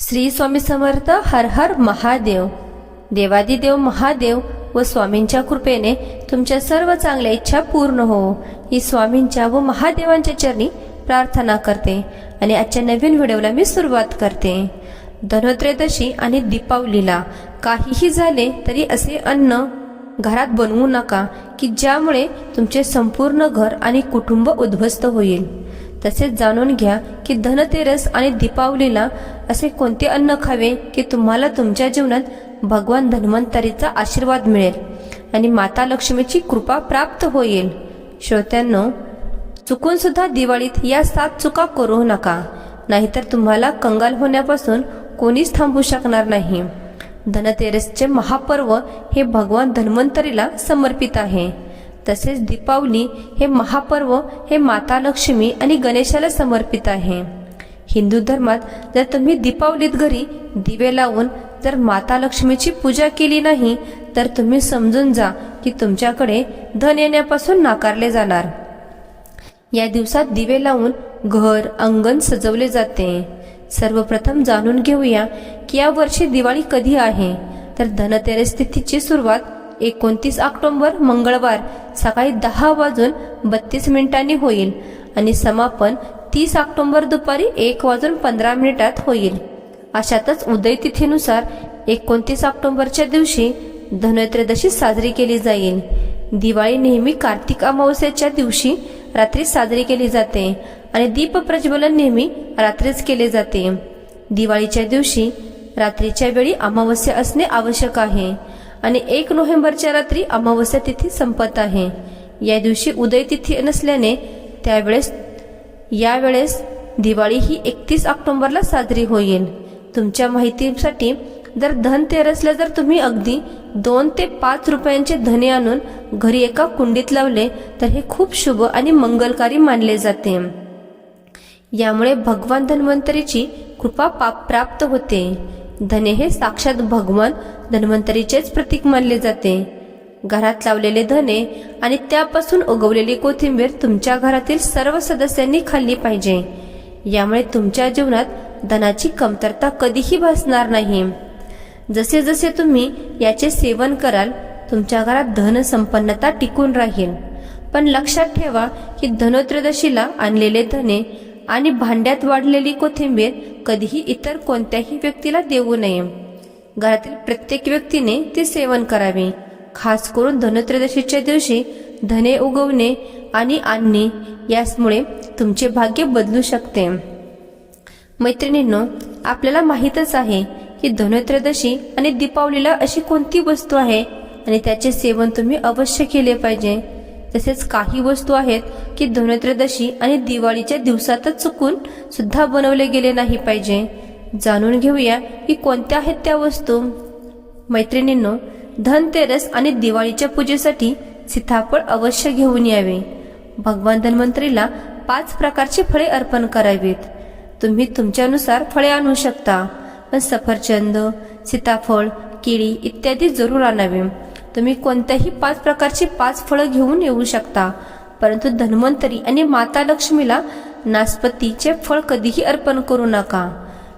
श्री स्वामी समर्थ. हर हर महादेव. देवादिदेव महादेव व स्वामींच्या कृपेने तुमच्या सर्व चांगल्या इच्छा पूर्ण हो ही स्वामींच्या व महादेवांच्या चरणी प्रार्थना करते आणि आजच्या नवीन व्हिडिओला मी सुरुवात करते. धनत्रयोदशी आणि दीपावलीला काहीही झाले तरी असे अन्न घरात बनवू नका की ज्यामुळे तुमचे संपूर्ण घर आणि कुटुंब उद्ध्वस्त होईल. तसेच जाणून घ्या की धनतेरस आणि दीपावलीला असे कोणते अन्न खावे की तुम्हाला तुमच्या जीवनात भगवान धन्वंतरीचा आशीर्वाद मिळेल आणि माता लक्ष्मीची कृपा प्राप्त होईल. श्रोत्यांनो, चुकून सुद्धा दिवाळीत या 7 चुका करू नका, नाहीतर तुम्हाला कंगाल होण्यापासून कोणीच थांबू शकणार नाही. धनतेरसचे महापर्व हे भगवान धन्वंतरीला समर्पित आहे. तसेच दीपावली हे महापर्व हे माता लक्ष्मी आणि गणेशाला समर्पित आहे. हिंदू धर्मात जर तुम्ही दीपावलीत घरी दिवे लावून जर माता लक्ष्मीची पूजा केली नाही तर तुम्ही समजून जा की तुमच्याकडे धन येण्यापासून नाकारले जाणार. या दिवसात दिवे लावून घर अंगण सजवले जाते. सर्वप्रथम जाणून घेऊया की या वर्षी दिवाळी कधी आहे. तर धनतेरस तिथीची सुरुवात 29 ऑक्टोबर मंगळवार सकाळी 10:32 होईल आणि समापन 30 ऑक्टोबर दुपारी 1:15 होईल. अशातच उदय तिथीनुसार 29 ऑक्टोबरच्या दिवशी धनत्रयोदशी साजरी केली जाईल. दिवाळी नेहमी कार्तिक अमावस्येच्या दिवशी रात्री साजरी केली जाते आणि दीप प्रज्वलन नेहमी रात्रीच केले जाते. दिवाळीच्या दिवशी रात्रीच्या वेळी अमावस्या असणे आवश्यक आहे आणि 1 नोव्हेंबरच्या रात्री अमावस्या तिथी संपत आहे. या दिवशी उदय तिथी नसल्याने यावेळेस दिवाळी ही 31 ऑक्टोबरला साजरी होईल. तुमच्या माहितीसाठी जर धनतेरसला जर तुम्ही अगदी 2 ते 5 रुपयांचे धने आणून घरी एका कुंडीत लावले तर हे खूप शुभ आणि मंगलकारी मानले जाते. यामुळे भगवान धन्वंतरीची कृपा प्राप्त होते. धने हे साक्षात भगवान धन्वंतरीचेच प्रतीक मानले जाते. घरात लावलेले धने आणि त्यापासून उगवलेली कोथिंबीर तुमच्या घरातील सर्व सदस्यांनी खाल्ली पाहिजे. यामुळे तुमच्या जीवनात धनाची कमतरता कधीही भासणार नाही. जसे जसे तुम्ही याचे सेवन कराल तुमच्या घरात धन संपन्नता टिकून राहील. पण लक्षात ठेवा की धनत्रयोदशीला आणलेले धने आणि भांड्यात वाढलेली कोथिंबीर कधीही इतर कोणत्याही व्यक्तीला देऊ नये. घरातील प्रत्येक व्यक्तीने ते सेवन करावे. खास करून धनत्रयोदशीच्या दिवशी धने उगवणे आणि आणणे यामुळे तुमचे भाग्य बदलू शकते. मैत्रिणींनो, आपल्याला माहीतच आहे की धनत्रयोदशी आणि दीपावलीला अशी कोणती वस्तू आहे आणि त्याचे सेवन तुम्ही अवश्य केले पाहिजे. तसेच काही वस्तू आहेत की धनत्रयोदशी आणि दिवाळीच्या दिवसातच चुकून सुद्धा बनवले गेले नाही पाहिजे. जाणून घेऊया की कोणत्या आहेत त्या वस्तू. मैत्रिणींनो, धनतेरस आणि दिवाळीच्या पूजेसाठी सीताफळ अवश्य घेऊन यावे. भगवान धन्वंतरीला 5 प्रकारची फळे अर्पण करावीत. तुम्ही तुमच्यानुसार फळे आणू शकता, पण सफरचंद, सीताफळ, केळी इत्यादी जरूर आणावे. तुम्ही कोणत्याही 5 प्रकारची 5 फळं घेऊन येऊ शकता, परंतु धन्वंतरी आणि माता लक्ष्मीला नासपतीचे फळ कधीही अर्पण करू नका.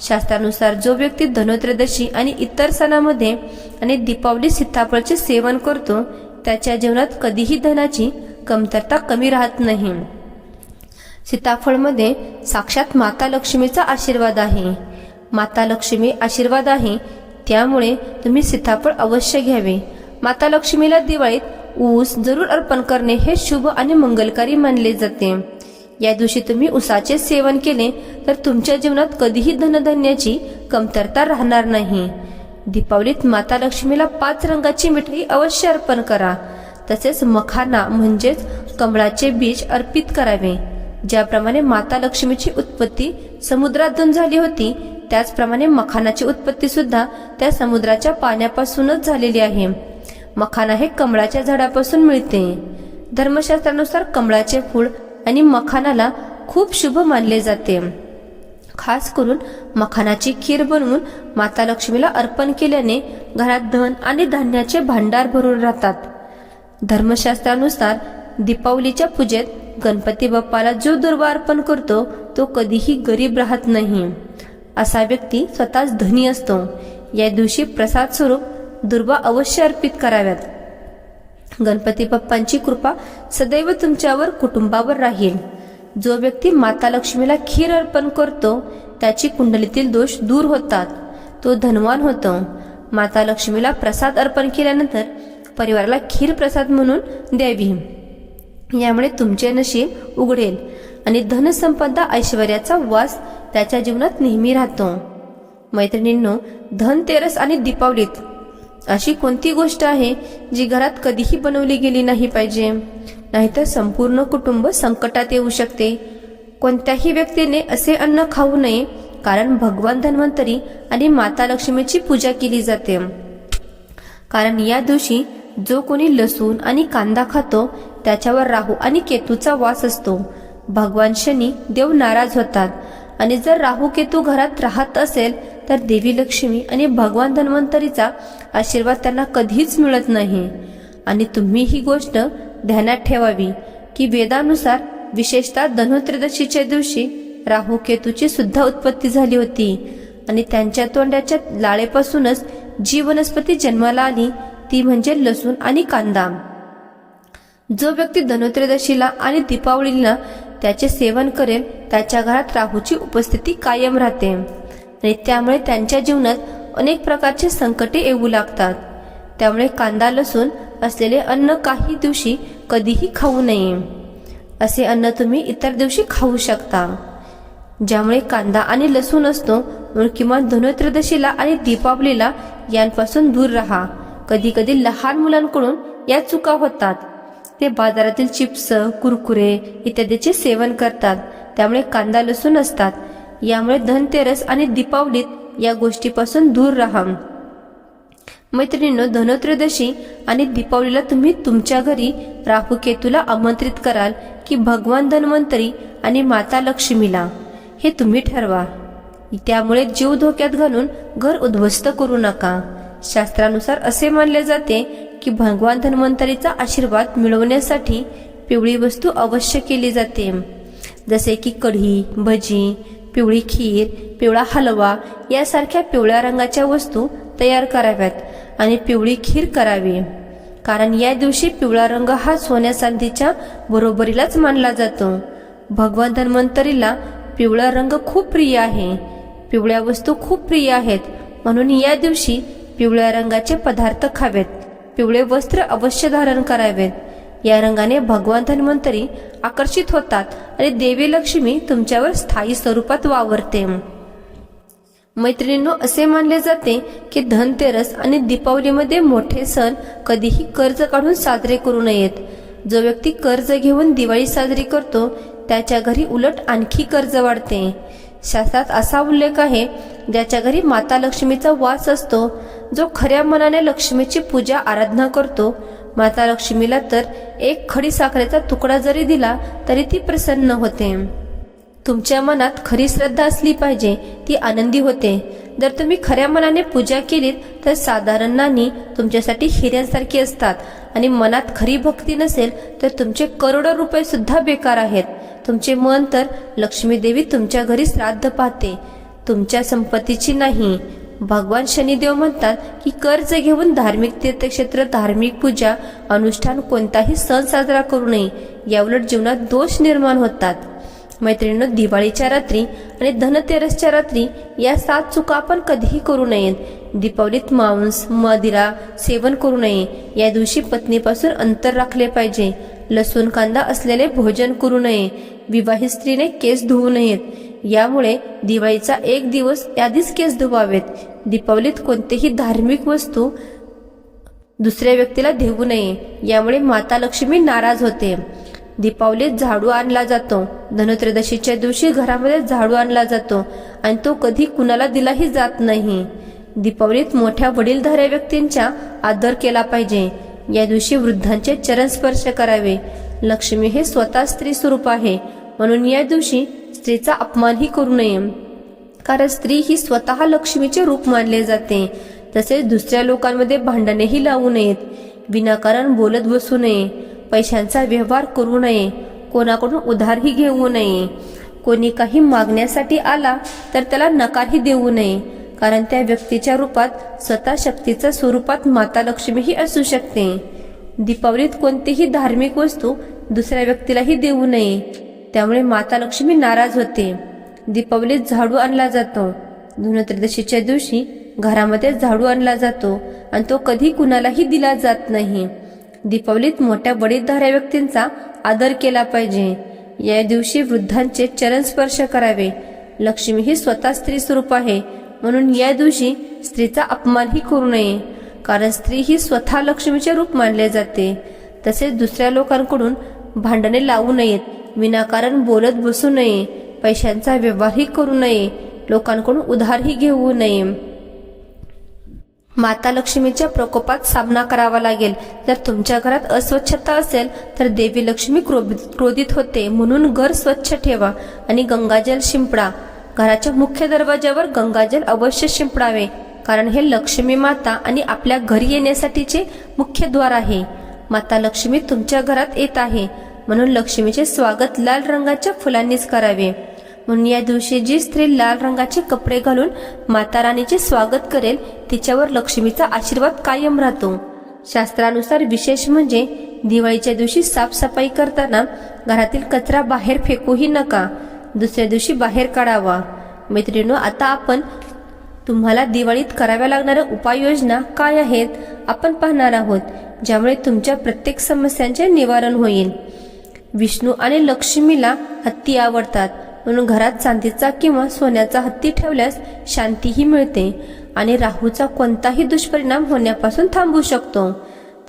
शास्त्रानुसार जो व्यक्ती धनत्रयोदशी आणि इतर सणामध्ये आणि दीपावली सीताफळचे सेवन करतो त्याच्या जीवनात कधीही धनाची कमतरता कमी राहत नाही. सीताफळमध्ये साक्षात माता लक्ष्मीचा आशीर्वाद आहे. माता लक्ष्मी आशीर्वाद आहे, त्यामुळे तुम्ही सीताफळ अवश्य घ्यावे. माता लक्ष्मीला दिवाळीत ऊस जरूर अर्पण करणे हे शुभ आणि मंगलकारी मानले जाते. या दिवशी तुम्ही ऊसाचे सेवन केले तर तुमच्या जीवनात कधीही धनधान्याची कमतरता राहणार नाही. दीपावलीत माता लक्ष्मीला 5 रंगाची मिठाई अवश्य अर्पण करा. तसेच मखाना म्हणजेच कमळाचे बीज अर्पित करावे. ज्याप्रमाणे माता लक्ष्मीची उत्पत्ती समुद्रातून झाली होती त्याचप्रमाणे मखानाची उत्पत्ती सुद्धा त्या समुद्राच्या पाण्यापासूनच झालेली आहे. मखाना हे कमळाच्या झाडापासून मिळते. धर्मशास्त्रानुसार कमळाचे फूल आणि मखानाला खूप शुभ मानले जाते. खास करून मखानाची खीर बनवून माता लक्ष्मीला अर्पण केल्याने घरात धन आणि धान्याचे भांडार भरून राहतात. धर्मशास्त्रानुसार दीपावलीच्या पूजेत गणपती बाप्पाला जो दुर्वा अर्पण करतो तो कधीही गरीब राहत नाही. असा व्यक्ती स्वतःच धनी असतो. या दिवशी प्रसाद स्वरूप दुर्वा अवश्य अर्पित कराव्यात. गणपती बाप्पांची कृपा सदैव तुमच्यावर कुटुंबावर राहील. जो व्यक्ती माता लक्ष्मीला खीर अर्पण करतो त्याची कुंडलीतील दोष दूर होतात, तो धनवान होतो. माता लक्ष्मीला प्रसाद अर्पण केल्यानंतर परिवाराला खीर प्रसाद म्हणून द्यावी. यामुळे तुमचे नशीब उघडेल आणि धनसंपदा ऐश्वर्याचा वास त्याच्या जीवनात नेहमी राहतो. मैत्रिणींनो, धनतेरस आणि दीपावलीत अशी कोणती गोष्ट आहे जी घरात कधीही बनवली गेली नाही पाहिजे, नाहीतर संपूर्ण कुटुंब संकटात येऊ शकते. कोणत्याही व्यक्तीने असे अन्न खाऊ नये, कारण भगवान धन्वंतरी आणि माता लक्ष्मीची पूजा केली जाते. कारण या दिवशी जो कोणी लसूण आणि कांदा खातो त्याच्यावर राहू आणि केतूचा वास असतो. भगवान शनी देव नाराज होतात आणि जर राहू केतू घरात राहत असेल तर देवी लक्ष्मी आणि भगवान धन्वंतरीचा आशीर्वाद त्यांना कधीच मिळत नाही. आणि तुम्ही ही गोष्ट ध्यानात ठेवावी की वेदानुसार विशेषतः धनोत्रयोदशीच्या दिवशी राहू केतूची सुद्धा उत्पत्ती झाली होती आणि त्यांच्या तोंडाच्या लाळेपासूनच जी वनस्पती जन्माला आली ती म्हणजे लसूण आणि कांदा. जो व्यक्ती धनोत्रयोदशीला आणि दीपावलीला त्याचे सेवन करेल त्याच्या घरात राहूची उपस्थिती कायम राहते आणि त्यामुळे त्यांच्या जीवनात अनेक प्रकारचे संकटे येऊ लागतात. त्यामुळे कांदा लसूण असलेले अन्न काही दिवशी कधीही खाऊ नये. असे अन्न तुम्ही इतर दिवशी खाऊ शकता. ज्यामुळे कांदा आणि लसूण असतो म्हणून किमान धनोत्रयोदशीला आणि दीपावलीला यांपासून दूर राहा. कधी कधी लहान मुलांकडून या चुका होतात. ते बाजारातील चिप्स, कुरकुरे इत्यादीचे सेवन करतात, त्यामुळे कांदा लसूण असतात. यामुळे धनतेरस आणि दीपावलीत या गोष्टीपासून दूर राहा. मैत्रिणींनो, धनोत्रयोदशी आणि दीपावलीला तुम्ही तुमच्या घरी राहू केतूला आमंत्रित कराल की भगवान धन्वंतरी आणि माता लक्ष्मीला, हे तुम्ही ठरवा. त्यामुळे जीव धोक्यात घालून घर उद्ध्वस्त करू नका. शास्त्रानुसार असे मानले जाते की भगवान धन्वंतरीचा आशीर्वाद मिळवण्यासाठी पिवळी वस्तू अवश्य केली जाते, जसे की कढी, भजी, पिवळी खीर, पिवळा हलवा यासारख्या पिवळ्या रंगाच्या वस्तू तयार कराव्यात आणि पिवळी खीर करावी. कारण या दिवशी पिवळा रंग हा सोन्या चांदीच्या बरोबरीलाच मानला जातो. भगवान धन्वंतरीला पिवळा रंग खूप प्रिय आहे. पिवळ्या वस्तू खूप प्रिय आहेत, म्हणून या दिवशी पिवळ्या रंगाचे पदार्थ खावेत. पिवळे वस्त्र अवश्य धारण करावेत. या रंगाने भगवान धन्वंतरी आकर्षित होतात आणि देवी लक्ष्मी तुमच्यावर स्थायी स्वरूपात वावरते. मैत्रिणींनो, असे मानले जाते की धनतेरस आणि दीपावलीमध्ये मोठे सण कधीही कर्ज काढून साजरे करू नयेत. जो व्यक्ती कर्ज घेऊन दिवाळी साजरी करतो त्याच्या घरी उलट आणखी कर्ज वाढते. शास्त्रात असा उल्लेख आहे, ज्याच्या घरी माता लक्ष्मीचा वास असतो, जो खऱ्या मनाने लक्ष्मीची पूजा आराधना करतो, माता लक्ष्मीला तर एक खडी साखरेचा तुकडा जरी दिला तरी ती प्रसन्न होते. तुमच्या मनात खरी श्रद्धा असली पाहिजे, ती आनंदी होते. जर तुम्ही खऱ्या मनाने पूजा केलीत तर साधारण नाणी तुमच्यासाठी हिऱ्यांसारखी असतात आणि मनात खरी भक्ती नसेल तर तुमचे करोडो रुपये सुद्धा बेकार आहेत. तुमचे मन तर लक्ष्मी देवी तुमच्या घरी श्राद्ध पाहते, तुमच्या संपत्तीची नाही. भगवान शनिदेव म्हणतात की कर्ज घेऊन धार्मिक तीर्थक्षेत्र, धार्मिक पूजा, अनुष्ठान, कोणताही सण साजरा करू नये. याउलट जीवनात दोष निर्माण होतात. मैत्रिणींनो, दिवाळीच्या रात्री आणि धनतेरसच्या रात्री या 7 चुका आपण कधीही करू नयेत. दीपावलीत मांस, मदिरा सेवन करू नये. या दिवशी पत्नीपासून अंतर राखले पाहिजे. लसूण कांदा असलेले भोजन करू नये. विवाहित स्त्रीने केस धुवू नयेत. यामुळे दिवाळीचा 1 दिवस आधीच केस धुवावेत. दीपावलीत कोणतेही धार्मिक वस्तू दुसऱ्या व्यक्तीला देऊ नये. यामुळे माता लक्ष्मी नाराज होते. दीपावलीत झाडू आणला जातो. धनोत्रयोदशीच्या दिवशी घरामध्ये झाडू आणला जातो आणि तो कधी कुणाला दिलाही जात नाही. दीपावलीत मोठ्या वडीलधाऱ्या व्यक्तींचा आदर केला पाहिजे. या दिवशी वृद्धांचे चरण स्पर्श करावे. लक्ष्मी हे स्वतः स्त्री स्वरूप आहे, म्हणून या दिवशी स्त्रीचा अपमानही करू नये. कारण स्त्री ही स्वतः लक्ष्मीचे रूप मानले जाते. तसेच दुसऱ्या लोकांमध्ये भांडणेही लावू नयेत. विनाकारण बोलत बसू नये. पैशांचा व्यवहार करू नये. कोणाकडून उधारही घेऊ नये. कोणी काही मागण्यासाठी आला तर त्याला नकारही देऊ नये, कारण त्या व्यक्तीच्या रूपात स्वतः शक्तीच्या स्वरूपात माता लक्ष्मीही असू शकते. दीपावलीत कोणतीही धार्मिक वस्तू दुसऱ्या व्यक्तीलाही देऊ नये, त्यामुळे माता लक्ष्मी नाराज होते. दीपावलीत झाडू आणला जातो. धनत्रयोदशीच्या दिवशी घरामध्ये झाडू आणला जातो आणि तो कधी कुणालाही दिला जात नाही. दीपावलीत मोठ्या बडीधाऱ्या व्यक्तींचा आदर केला पाहिजे. या दिवशी वृद्धांचे चरण स्पर्श करावे. लक्ष्मी ही स्वतः स्त्री स्वरूप आहे, म्हणून या दिवशी स्त्रीचा अपमानही करू नये, कारण स्त्री ही स्वतः लक्ष्मीचे रूप मानले जाते. तसेच दुसऱ्या लोकांकडून भांडणे लावू नयेत, विनाकारण बोलत बसू नये, पैशांचा व्यवहारही करू नये, लोकांकडून उधारही घेऊ नये. माता लक्ष्मीच्या प्रकोपात सामना करावा लागेल. जर तुमच्या घरात अस्वच्छता असेल तर देवी लक्ष्मी क्रोधित होते, म्हणून घर स्वच्छ ठेवा आणि गंगाजल शिंपडा. घराच्या मुख्य दरवाजावर गंगाजल अवश्य शिंपडावे, कारण हे लक्ष्मी माता आणि आपल्या घरी येण्यासाठीचे मुख्य द्वार आहे. माता लक्ष्मी तुमच्या घरात येत आहे, म्हणून लक्ष्मीचे स्वागत लाल रंगाच्या फुलांनीच करावे. म्हणून या दिवशी जी स्त्री लाल रंगाचे कपडे घालून माता राणीचे स्वागत करेल तिच्यावर लक्ष्मीचा आशीर्वाद कायम राहतो. शास्त्रानुसार विशेष म्हणजे दिवाळीच्या दिवशी साफसफाई करताना घरातील कचरा बाहेर फेकूही नका, दुसऱ्या दिवशी बाहेर काढावा. मैत्रिणींनो, आता आपण तुम्हाला दिवाळीत कराव्या लागणाऱ्या उपाययोजना काय आहेत आपण पाहणार आहोत, ज्यामुळे तुमच्या प्रत्येक समस्यांचे निवारण होईल. विष्णू आणि लक्ष्मीला हत्ती आवडतात, म्हणून घरात चांदीचा किंवा सोन्याचा हत्ती ठेवल्यास शांतीही मिळते आणि राहूचा कोणताही दुष्परिणाम होण्यापासून थांबू शकतो.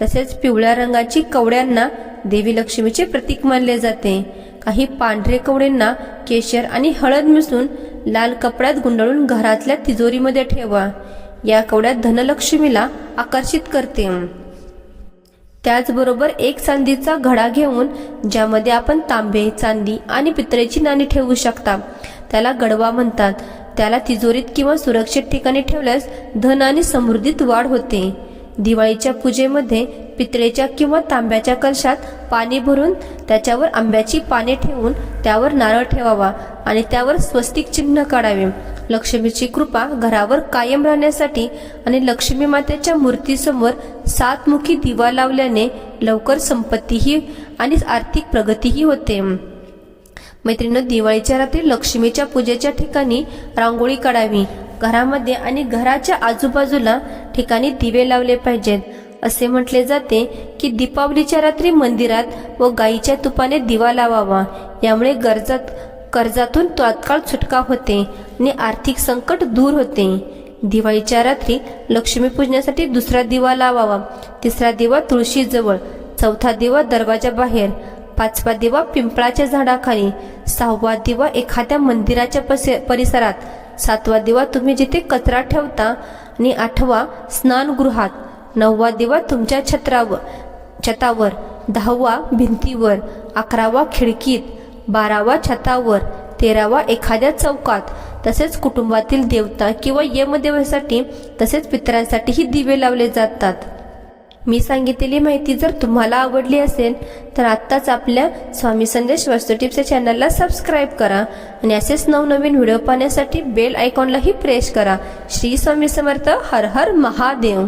तसेच पिवळ्या रंगाची कवड्यांना देवी लक्ष्मीचे प्रतीक मानले जाते. काही पांढरे कवड्यांना केशर आणि हळद मिसळून लाल कपड्यात गुंडाळून घरातल्या तिजोरीमध्ये ठेवा. या कवड्यात धनलक्ष्मीला आकर्षित करते. त्याचबरोबर एक चांदीचा घडा घेऊन ज्यामध्ये आपण तांबे, चांदी आणि पितळेची नाणी ठेवू शकता, त्याला गडवा म्हणतात. त्याला तिजोरीत किंवा सुरक्षित ठिकाणी ठेवल्यास धन आणि समृद्धीत वाढ होते. दिवाळीच्या पूजेमध्ये पितळेच्या किंवा तांब्याच्या कलशात पाणी भरून त्याच्यावर आंब्याची पाने ठेवून त्यावर नारळ ठेवावा आणि त्यावर स्वस्तिक चिन्ह काढावे. लक्ष्मीची कृपा घरावर कायम राहण्यासाठी आणि लक्ष्मी मातेच्या मूर्तीसमोर 7 मुखी दिवा लावल्याने लवकर संपत्तीही आणि आर्थिक प्रगतीही होते. मैत्रिणी, दिवाळीच्या रात्री लक्ष्मीच्या पूजेच्या ठिकाणी रांगोळी काढावी. घरामध्ये आणि घराच्या आजूबाजूला ठिकाणी दिवे लावले पाहिजेत. असे म्हटले जाते की दीपावलीच्या रात्री मंदिरात व गाईच्या तुपाने दिवा लावावा. यामुळे कर्जातून तात्काळ सुटका होते आणि आर्थिक संकट दूर होते. दिवाळीच्या रात्री लक्ष्मी पूजनासाठी दुसरा दिवा लावावा. तिसरा दिवा तुळशीजवळ, चौथा दिवा दरवाजाबाहेर, 5वा दिवा पिंपळाच्या झाडाखाली, 6वा दिवा एखाद्या मंदिराच्या परिसरात, 7वा दिवा तुम्ही जिथे कचरा ठेवता आणि 8वा स्नानगृहात, 9वा दिवा तुमच्या छतावर, 10वा भिंतीवर, 11वा खिडकीत, 12वा छतावर, 13वा एखाद्या चौकात. तसेच कुटुंबातील देवता किंवा यमदेवासाठी तसेच पितरांसाठीही दिवे लावले जातात. मी सांगितलेली माहिती जर तुम्हाला आवडली असेल तर आत्ताच आपल्या स्वामी संदेश वास्तू टिप्स या चॅनलला सबस्क्राईब करा आणि असेच नवनवीन व्हिडिओ पाहण्यासाठी बेल आयकॉनलाही प्रेस करा. श्री स्वामी समर्थ. हर हर महादेव.